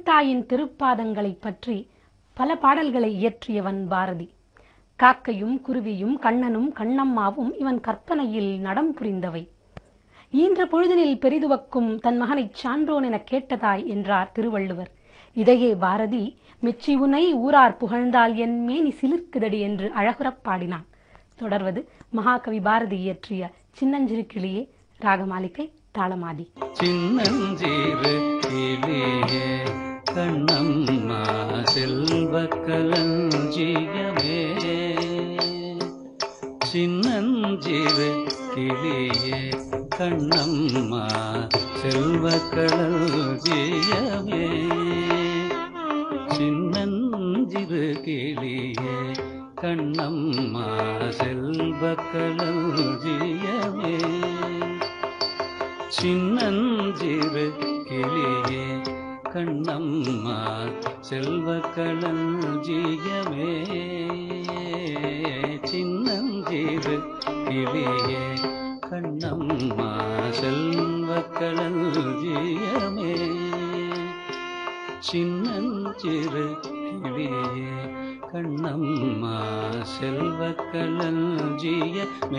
தமிழ்த்தாயின் திருப்பாதங்களை பற்றி பல பாடல்களை இயற்றியவன் பாரதி. காக்கையும் குருவியும் கண்ணனும் கண்ணம்மாவும் இவன் கற்பனையில் நடம் புரிந்தவை. ஈன்ற பொழுதினில் பெரிதுவக்கும் தன் மகனைச் சான்றோன் என கேட்டதாய் என்றார் திருவள்ளுவர். இதையே பாரதி மெச்சி உனை ஊரார் புகழ்ந்தால் என் மேனி சிலிர்க்குதடி என்று அழகுறப் பாடினான். தொடர்வது மகாகவி பாரதி இயற்றிய சின்னஞ்சிறு கிளியே, ராகமாலிகை, தாளமாதி. சின்னஞ்சிறு கிளியே கண்ணம்மா செல்வ களஞ்சியமே, சின்னஞ்சிறு கிளியே கண்ணம்மா செல்வ களஞ்சியமே, சின்னஞ்சிறு கிளியே கண்ணம்மா செல்வ களஞ்சியமே, சின்னஞ்சிறு கிளியே கண்ணம்மா செல்வ களஞ்சியமே, சின்னஞ்சிறு கிளியே கண்ணம்மா செல்வ களஞ்சியமே, சின்னஞ்சிறு கிளியே கண்ணம்மா செல்வ களஞ்சியமே.